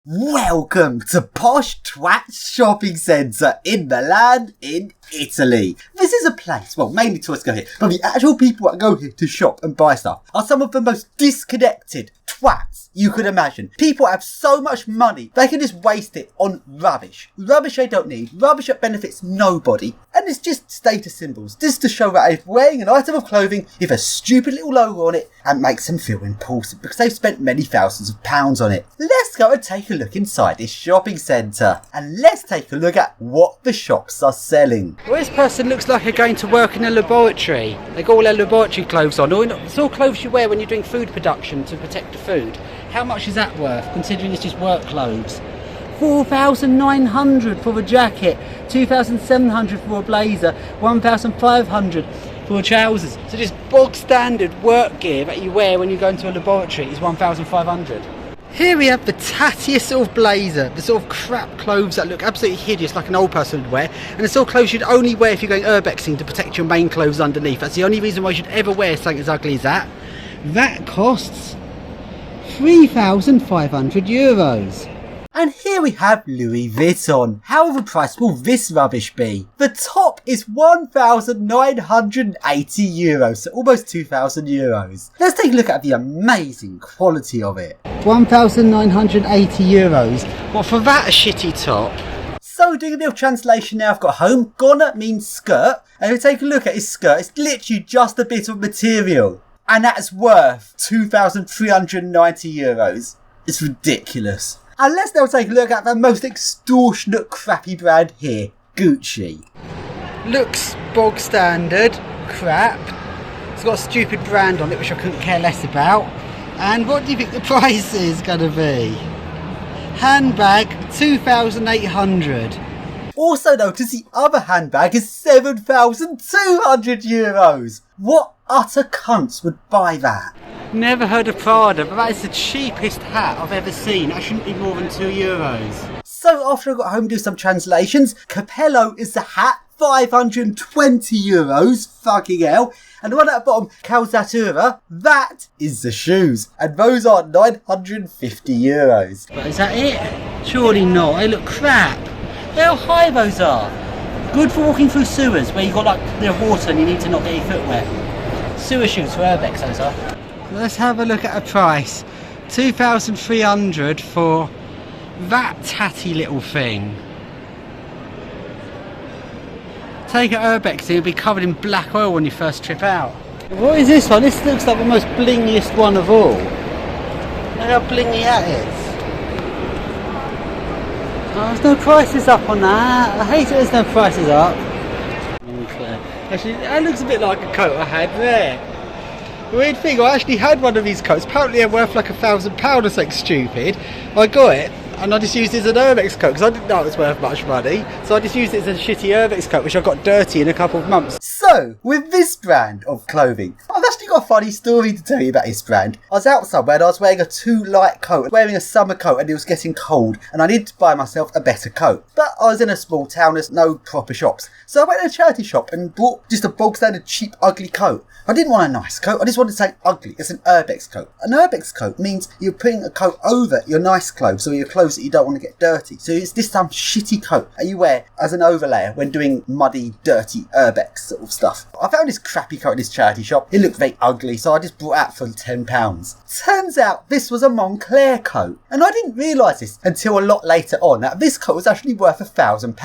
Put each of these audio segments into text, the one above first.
Welcome to Posh Twats Shopping Centre in Milan in Italy. This is a place, well, mainly tourists go here, but the actual people that go here to shop and buy stuff are some of the most disconnected twats you could imagine. People have so much money, they can just waste it on rubbish. Rubbish they don't need, rubbish that benefits nobody, and it's just status symbols, just to show that if wearing an item of clothing with a stupid little logo on it and makes them feel important because they've spent many thousands of pounds on it. Let's go and take a look inside this shopping centre, and let's take a look at what the shops are selling. Well, this person looks like they're going to work in a laboratory. They got all their laboratory clothes on. It's all clothes you wear when you're doing food production to protect the food. How much is that worth, considering it's just work clothes? 4,900 for a jacket, 2,700 for a blazer, 1,500 for trousers. So just bog standard work gear that you wear when you go into a laboratory is 1,500. Here we have the tattiest sort of blazer, the sort of crap clothes that look absolutely hideous like an old person would wear, and the sort of clothes you'd only wear if you're going urbexing to protect your main clothes underneath. That's the only reason why you should ever wear something as ugly as that. That costs 3,500 euros. And here we have Louis Vuitton. How overpriced will this rubbish be? The top is 1,980 euros, so almost 2,000 euros. Let's take a look at the amazing quality of it. 1,980 euros. What, for that a shitty top? So doing a little translation now I've got home, gonna means skirt, and if you take a look at his skirt, it's literally just a bit of material. And that's worth 2,390 euros. It's ridiculous. And let's now take a look at the most extortionate crappy brand here, Gucci. Looks bog standard, crap. It's got a stupid brand on it which I couldn't care less about. And what do you think the price is going to be? Handbag, 2,800. Also notice the other handbag is 7,200 euros. What utter cunts would buy that? Never heard of Prada, but that is the cheapest hat I've ever seen. That shouldn't be more than 2 euros. So after I got home to do some translations, Capello is the hat, 520 euros, fucking hell. And the one at the bottom, Calzatura, that is the shoes. And those are 950 euros. But is that it? Surely not, they look crap. Look how high those are. Good for walking through sewers where you've got like the water and you need to not get your foot wet. Sewer shoes for URBEX, those are. Let's have a look at a price. 2,300 for that tatty little thing. Take it URBEX and you'll be covered in black oil when you first trip out. What is this one? This looks like the most blingiest one of all. Look how blingy that is. Oh, there's no prices up on that. I hate it there's no prices up. Actually, that looks a bit like a coat I had there. The weird thing, I actually had one of these coats. Apparently they're worth like £1,000 or something stupid. I got it and I just used it as an URBEX coat because I didn't know it was worth much money. So I just used it as a shitty URBEX coat which I got dirty in a couple of months. So, with this brand of clothing, I've actually got a funny story to tell you about this brand. I was out somewhere and I was wearing a too light coat, wearing a summer coat, and it was getting cold and I needed to buy myself a better coat. But I was in a small town, there's no proper shops. So I went to a charity shop and bought just a bog standard cheap ugly coat. I didn't want a nice coat, I just wanted something ugly. It's an URBEX coat. An URBEX coat means you're putting a coat over your nice clothes, or your clothes that you don't want to get dirty. So it's this some shitty coat that you wear as an overlayer when doing muddy, dirty URBEX sort of stuff. I found this crappy coat in this charity shop. It looked very ugly, so I just bought it out for £10. Turns out this was a Moncler coat. And I didn't realise this until a lot later on, that this coat was actually worth £1,000. And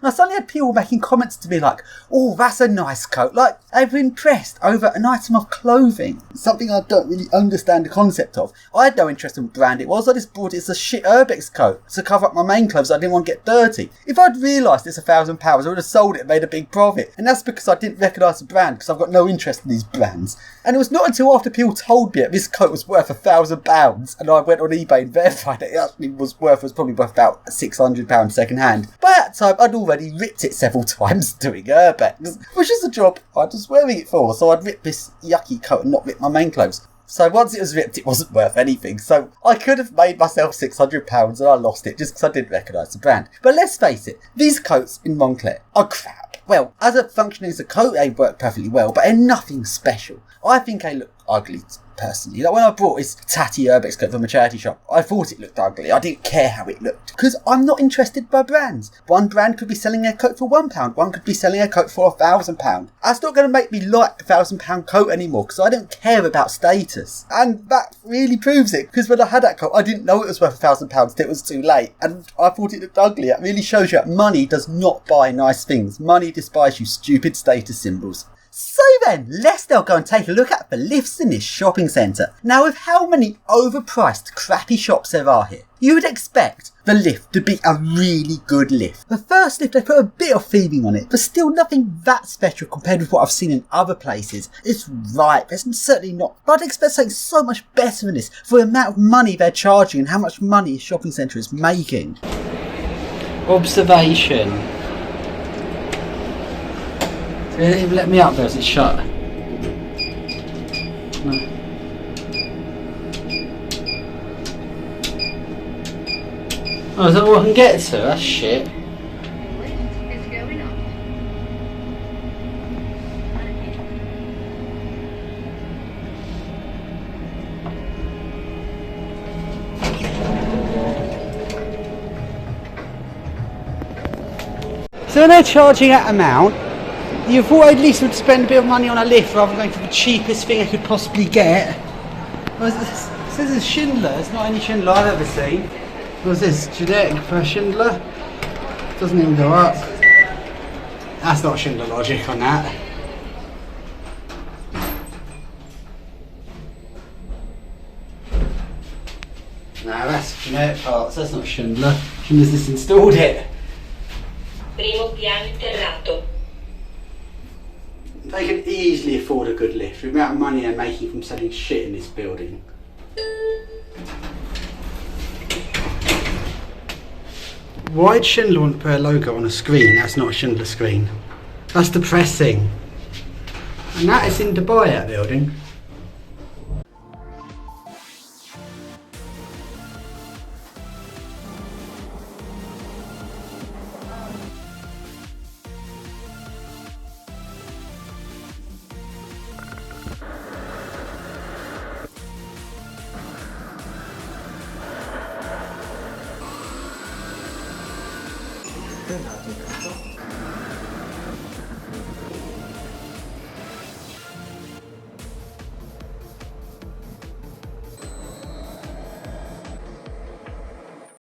I suddenly had people making comments to me like, oh, that's a nice coat. Like, they were impressed over an item of clothing. Something I don't really understand the concept of. I had no interest in what brand it was. I just bought it as a shit URBEX coat to cover up my main clothes. I didn't want to get dirty. If I'd realised it's £1,000, I would have sold it and made a big profit. And that's because I didn't recognise the brand, because I've got no interest in these brands. And it was not until after people told me that this coat was worth £1,000 and I went on eBay and verified that it actually was probably worth about £600 second hand. By that time, I'd already ripped it several times doing URBEX, which is a job I was wearing it for. So I'd rip this yucky coat and not rip my main clothes. So once it was ripped, it wasn't worth anything. So I could have made myself £600 and I lost it just because I didn't recognise the brand. But let's face it, these coats in Moncler are crap. Well, as a functioning as a coat, they work perfectly well, but they're nothing special. I think they look ugly personally. Like when I bought this tatty URBEX coat from a charity shop, I thought it looked ugly. I didn't care how it looked because I'm not interested by brands. One brand could be selling a coat for £1, one could be selling a coat for £1,000. That's not going to make me like a £1,000 coat anymore because I don't care about status. And that really proves it, because when I had that coat, I didn't know it was worth £1,000 till it was too late, and I thought it looked ugly. It really shows you that money does not buy nice things. Money despises you stupid status symbols. So then, let's now go and take a look at the lifts in this shopping centre. Now, with how many overpriced crappy shops there are here, you would expect the lift to be a really good lift. The first lift, they put a bit of theming on it, but still nothing that special compared with what I've seen in other places. It's right, it's certainly not, but I'd expect something so much better than this for the amount of money they're charging and how much money a shopping centre is making. Observation. They let me up there, is it shut? No. Oh, is that what I can get to? That's shit. What is going on? So when they're charging that amount, you thought at least would spend a bit of money on a lift rather than going for the cheapest thing I could possibly get. Well, it says it's Schindler. It's not any Schindler I've ever seen. What's this? Genetic for a Schindler? Doesn't even go up. That's not Schindler logic on that. No, that's genetic parts. That's not Schindler. Schindler's just installed it. Primo piano interrato. They can easily afford a good lift with the amount of money they're making from selling shit in this building. Why'd Schindler want to put a logo on a screen? That's not a Schindler screen. That's depressing. And that is in Dubai, that building.